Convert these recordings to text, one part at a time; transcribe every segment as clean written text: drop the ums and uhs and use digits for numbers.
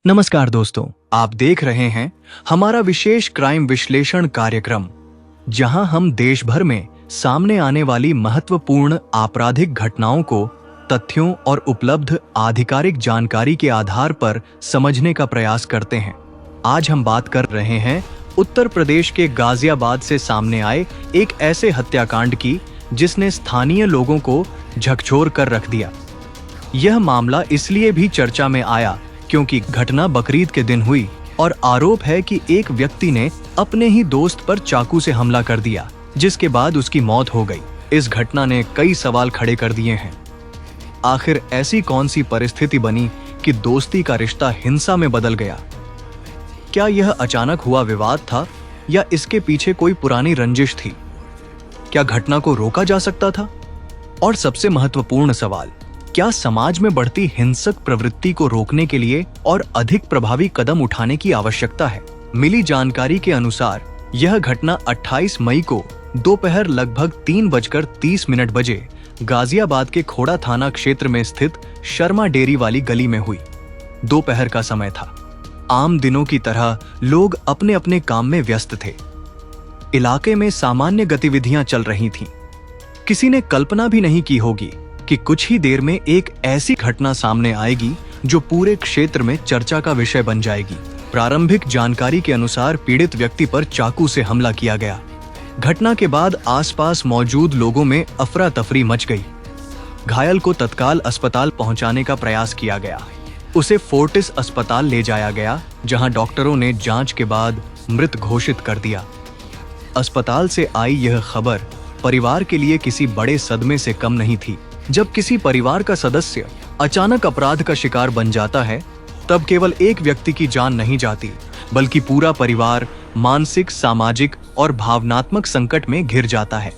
नमस्कार दोस्तों, आप देख रहे हैं हमारा विशेष क्राइम विश्लेषण कार्यक्रम, जहां हम देश भर में सामने आने वाली महत्वपूर्ण आपराधिक घटनाओं को तथ्यों और उपलब्ध आधिकारिक जानकारी के आधार पर समझने का प्रयास करते हैं। आज हम बात कर रहे हैं उत्तर प्रदेश के गाजियाबाद से सामने आए एक ऐसे हत्याकांड की जिसने स्थानीय लोगों को झकझोर कर रख दिया। यह मामला इसलिए भी चर्चा में आया क्योंकि घटना बकरीद के दिन हुई और आरोप है कि एक व्यक्ति ने अपने ही दोस्त पर चाकू से हमला कर दिया, जिसके बाद उसकी मौत हो गई। इस घटना ने कई सवाल खड़े कर दिए हैं। आखिर ऐसी कौन सी परिस्थिति बनी कि दोस्ती का रिश्ता हिंसा में बदल गया? क्या यह अचानक हुआ विवाद था या इसके पीछे कोई पुरानी रंजिश थी? क्या घटना को रोका जा सकता था? और सबसे महत्वपूर्ण सवाल, क्या समाज में बढ़ती हिंसक प्रवृत्ति को रोकने के लिए और अधिक प्रभावी कदम उठाने की आवश्यकता है? मिली जानकारी के अनुसार यह घटना 28 मई को दोपहर लगभग 3:30 बजे गाजियाबाद के खोड़ा थाना क्षेत्र में स्थित शर्मा डेयरी वाली गली में हुई। दोपहर का समय था। आम दिनों की तरह लोग अपने अपने काम में व्यस्त थे। इलाके में सामान्य गतिविधियां चल रही थीं। किसी ने कल्पना भी नहीं की होगी कि कुछ ही देर में एक ऐसी घटना सामने आएगी जो पूरे क्षेत्र में चर्चा का विषय बन जाएगी। प्रारंभिक जानकारी के अनुसार पीड़ित व्यक्ति पर चाकू से हमला किया गया। घटना के बाद आसपास मौजूद लोगों में अफरा तफरी मच गई। घायल को तत्काल अस्पताल पहुंचाने का प्रयास किया गया। उसे फोर्टिस अस्पताल ले जाया गया, जहां डॉक्टरों ने जांच के बाद मृत घोषित कर दिया। अस्पताल से आई यह खबर परिवार के लिए किसी बड़े सदमे से कम नहीं थी। जब किसी परिवार का सदस्य अचानक अपराध का शिकार बन जाता है, तब केवल एक व्यक्ति की जान नहीं जाती, बल्कि पूरा परिवार मानसिक, सामाजिक और भावनात्मक संकट में घिर जाता है।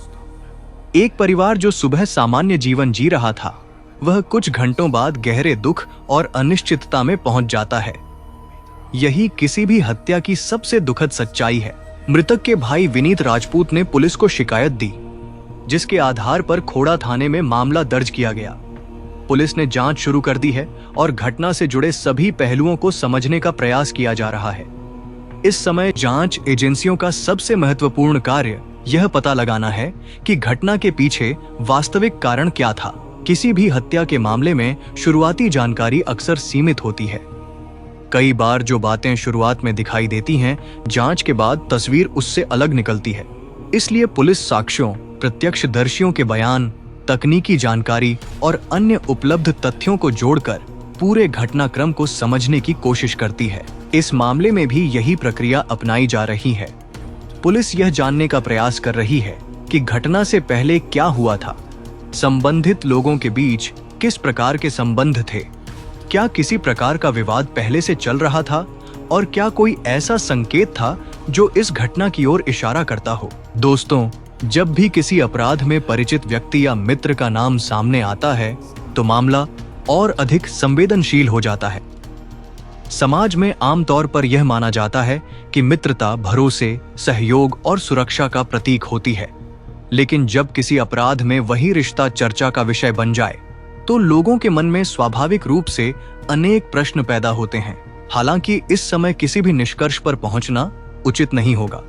एक परिवार जो सुबह सामान्य जीवन जी रहा था, वह कुछ घंटों बाद गहरे दुख और अनिश्चितता में पहुंच जाता है। यही किसी भी हत्या की सबसे दुखद सच्चाई है। मृतक के भाई विनीत राजपूत ने पुलिस को शिकायत दी, जिसके आधार पर खोड़ा थाने में मामला दर्ज किया गया। पुलिस ने जांच शुरू कर दी है और घटना से जुड़े सभी पहलुओं को समझने का प्रयास किया जा रहा है। इस समय जांच एजेंसियों का सबसे महत्वपूर्ण कार्य यह पता लगाना है कि घटना के पीछे वास्तविक कारण क्या था। किसी भी हत्या के मामले में शुरुआती जानकारी अक्सर सीमित होती है। कई बार जो बातें शुरुआत में दिखाई देती हैं, जांच के बाद तस्वीर उससे अलग निकलती है। इसलिए पुलिस साक्ष्यों, प्रत्यक्षदर्शियों के बयान, तकनीकी जानकारी और अन्य उपलब्ध तथ्यों को जोड़कर पूरे घटनाक्रम को समझने की कोशिश करती है। इस मामले में भी यही प्रक्रिया अपनाई जा रही है। पुलिस यह जानने का प्रयास कर रही है कि घटना से पहले क्या हुआ था, संबंधित लोगों के बीच किस प्रकार के संबंध थे, क्या किसी प्रकार का विवाद पहले से चल रहा था और क्या कोई ऐसा संकेत था जो इस घटना की ओर इशारा करता हो। दोस्तों, जब भी किसी अपराध में परिचित व्यक्ति या मित्र का नाम सामने आता है, तो मामला और अधिक संवेदनशील हो जाता है। समाज में आमतौर पर यह माना जाता है कि मित्रता भरोसे, सहयोग और सुरक्षा का प्रतीक होती है। लेकिन जब किसी अपराध में वही रिश्ता चर्चा का विषय बन जाए, तो लोगों के मन में स्वाभाविक रूप से अनेक प्रश्न पैदा होते हैं। हालांकि इस समय किसी भी निष्कर्ष पर पहुंचना उचित नहीं होगा।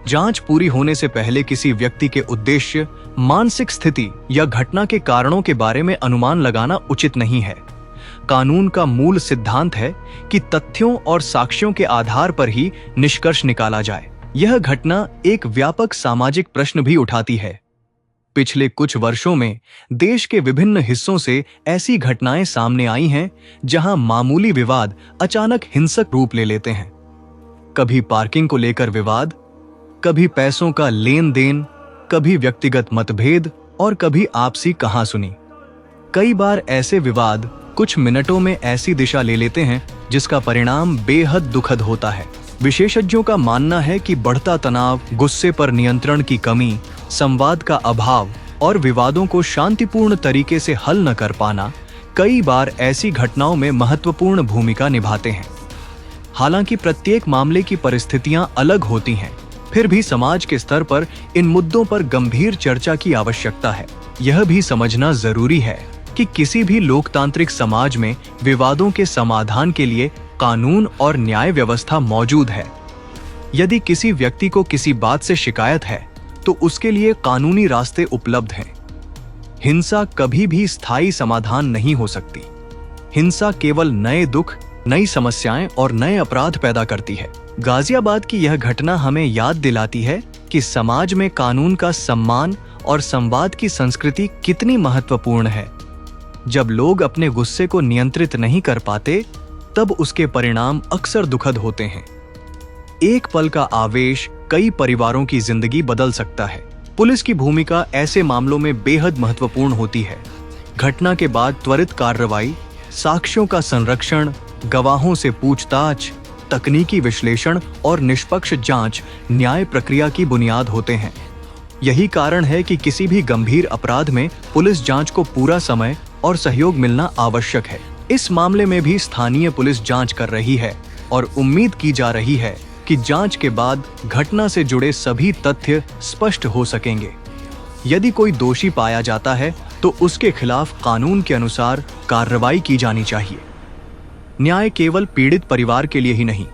जांच पूरी होने से पहले किसी व्यक्ति के उद्देश्य, मानसिक स्थिति या घटना के कारणों के बारे में अनुमान लगाना उचित नहीं है। कानून का मूल सिद्धांत है कि तथ्यों और साक्ष्यों के आधार पर ही निष्कर्ष निकाला जाए। यह घटना एक व्यापक सामाजिक प्रश्न भी उठाती है। पिछले कुछ वर्षों में देश के विभिन्न हिस्सों से ऐसी घटनाएं सामने आई हैं, जहां मामूली विवाद अचानक हिंसक रूप ले लेते हैं। कभी पार्किंग को लेकर विवाद, कभी पैसों का लेन देन, कभी व्यक्तिगत मतभेद और कभी आपसी कहासुनी। कई बार ऐसे विवाद कुछ मिनटों में ऐसी दिशा ले लेते हैं जिसका परिणाम बेहद दुखद होता है। विशेषज्ञों का मानना है कि बढ़ता तनाव, गुस्से पर नियंत्रण की कमी, संवाद का अभाव और विवादों को शांतिपूर्ण तरीके से हल न कर पाना कई बार ऐसी घटनाओं में महत्वपूर्ण भूमिका निभाते हैं। हालांकि प्रत्येक मामले की परिस्थितियां अलग होती हैं, फिर भी समाज के स्तर पर इन मुद्दों पर गंभीर चर्चा की आवश्यकता है। यह भी समझना जरूरी है कि किसी भी लोकतांत्रिक समाज में विवादों के समाधान के लिए कानून और न्याय व्यवस्था मौजूद है। यदि किसी व्यक्ति को किसी बात से शिकायत है तो उसके लिए कानूनी रास्ते उपलब्ध हैं। हिंसा कभी भी स्थायी समाधान नहीं हो सकती। हिंसा केवल नए दुख, नई समस्याएं और नए अपराध पैदा करती है। गाजियाबाद की यह घटना हमें याद दिलाती है कि समाज में कानून का सम्मान और संवाद की संस्कृति कितनी महत्वपूर्ण है। जब लोग अपने गुस्से को नियंत्रित नहीं कर पाते, तब उसके परिणाम अक्सर दुखद होते हैं। एक पल का आवेश कई परिवारों की जिंदगी बदल सकता है। पुलिस की भूमिका ऐसे मामलों में बेहद महत्वपूर्ण होती है। घटना के बाद त्वरित कार्रवाई, साक्ष्यों का संरक्षण, गवाहों से पूछताछ, तकनीकी विश्लेषण और निष्पक्ष जांच न्याय प्रक्रिया की बुनियाद होते हैं। यही कारण है कि किसी भी गंभीर अपराध में पुलिस जांच को पूरा समय और सहयोग मिलना आवश्यक है। इस मामले में भी स्थानीय पुलिस जांच कर रही है और उम्मीद की जा रही है कि जांच के बाद घटना से जुड़े सभी तथ्य स्पष्ट हो सकेंगे। यदि कोई दोषी पाया जाता है तो उसके खिलाफ कानून के अनुसार कार्रवाई की जानी चाहिए। न्याय केवल पीड़ित परिवार के लिए ही नहीं,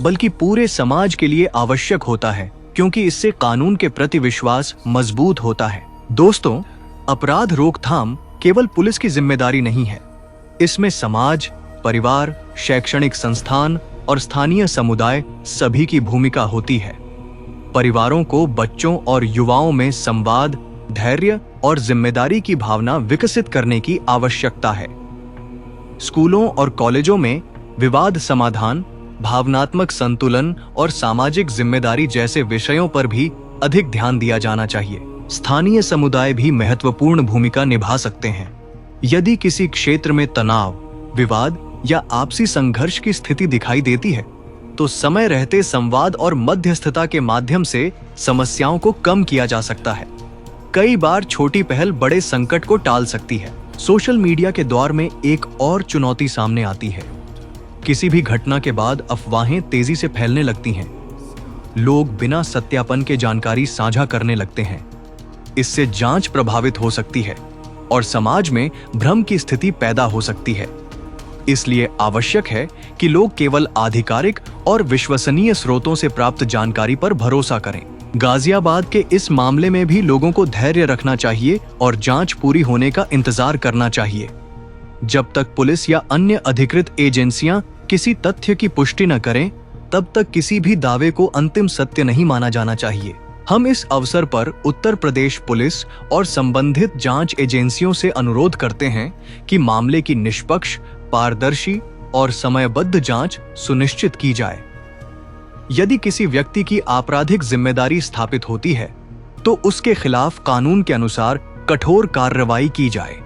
बल्कि पूरे समाज के लिए आवश्यक होता है, क्योंकि इससे कानून के प्रति विश्वास मजबूत होता है। दोस्तों, अपराध रोकथाम केवल पुलिस की जिम्मेदारी नहीं है। इसमें समाज, परिवार, शैक्षणिक संस्थान और स्थानीय समुदाय सभी की भूमिका होती है। परिवारों को बच्चों और युवाओं में संवाद, धैर्य और जिम्मेदारी की भावना विकसित करने की आवश्यकता है। स्कूलों और कॉलेजों में विवाद समाधान, भावनात्मक संतुलन और सामाजिक जिम्मेदारी जैसे विषयों पर भी अधिक ध्यान दिया जाना चाहिए। स्थानीय समुदाय भी महत्वपूर्ण भूमिका निभा सकते हैं। यदि किसी क्षेत्र में तनाव, विवाद या आपसी संघर्ष की स्थिति दिखाई देती है, तो समय रहते संवाद और मध्यस्थता के माध्यम से समस्याओं को कम किया जा सकता है। कई बार छोटी पहल बड़े संकट को टाल सकती है। सोशल मीडिया के दौर में एक और चुनौती सामने आती है। किसी भी घटना के बाद अफवाहें तेजी से फैलने लगती हैं। लोग बिना सत्यापन के जानकारी साझा करने लगते हैं। इससे जांच प्रभावित हो सकती है और समाज में भ्रम की स्थिति पैदा हो सकती है। इसलिए आवश्यक है कि लोग केवल आधिकारिक और विश्वसनीय स्रोतों से प्राप्त जानकारी पर भरोसा करें। गाजियाबाद के इस मामले में भी लोगों को धैर्य रखना चाहिए और जांच पूरी होने का इंतजार करना चाहिए। जब तक पुलिस या अन्य अधिकृत एजेंसियां किसी तथ्य की पुष्टि न करें, तब तक किसी भी दावे को अंतिम सत्य नहीं माना जाना चाहिए। हम इस अवसर पर उत्तर प्रदेश पुलिस और संबंधित जांच एजेंसियों से अनुरोध करते हैं कि मामले की निष्पक्ष, पारदर्शी और समयबद्ध जांच सुनिश्चित की जाए। यदि किसी व्यक्ति की आपराधिक जिम्मेदारी स्थापित होती है, तो उसके खिलाफ कानून के अनुसार कठोर कार्रवाई की जाए।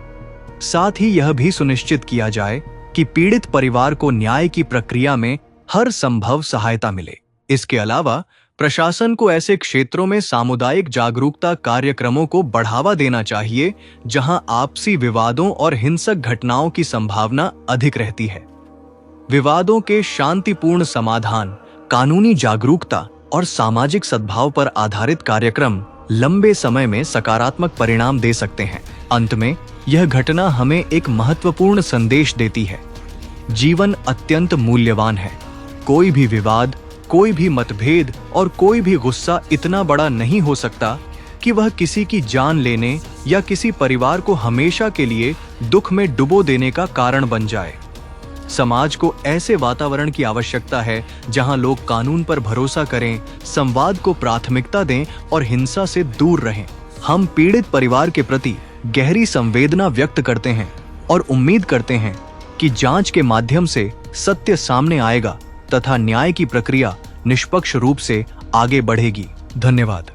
साथ ही यह भी सुनिश्चित किया जाए कि पीड़ित परिवार को न्याय की प्रक्रिया में हर संभव सहायता मिले। इसके अलावा प्रशासन को ऐसे क्षेत्रों में सामुदायिक जागरूकता कार्यक्रमों को बढ़ावा देना चाहिए जहां आपसी विवादों और हिंसक घटनाओं की संभावना अधिक रहती है। विवादों के शांतिपूर्ण समाधान, कानूनी जागरूकता और सामाजिक सद्भाव पर आधारित कार्यक्रम लंबे समय में सकारात्मक परिणाम दे सकते हैं। अंत में यह घटना हमें एक महत्वपूर्ण संदेश देती है। जीवन अत्यंत मूल्यवान है। कोई भी विवाद, कोई भी मतभेद और कोई भी गुस्सा इतना बड़ा नहीं हो सकता कि वह किसी की जान लेने या किसी परिवार को हमेशा के लिए दुख में डुबो देने का कारण बन जाए। समाज को ऐसे वातावरण की आवश्यकता है जहां लोग कानून पर भरोसा करें, संवाद को प्राथमिकता दें और हिंसा से दूर रहें। हम पीड़ित परिवार के प्रति गहरी संवेदना व्यक्त करते हैं और उम्मीद करते हैं कि जांच के माध्यम से सत्य सामने आएगा तथा न्याय की प्रक्रिया निष्पक्ष रूप से आगे बढ़ेगी। धन्यवाद।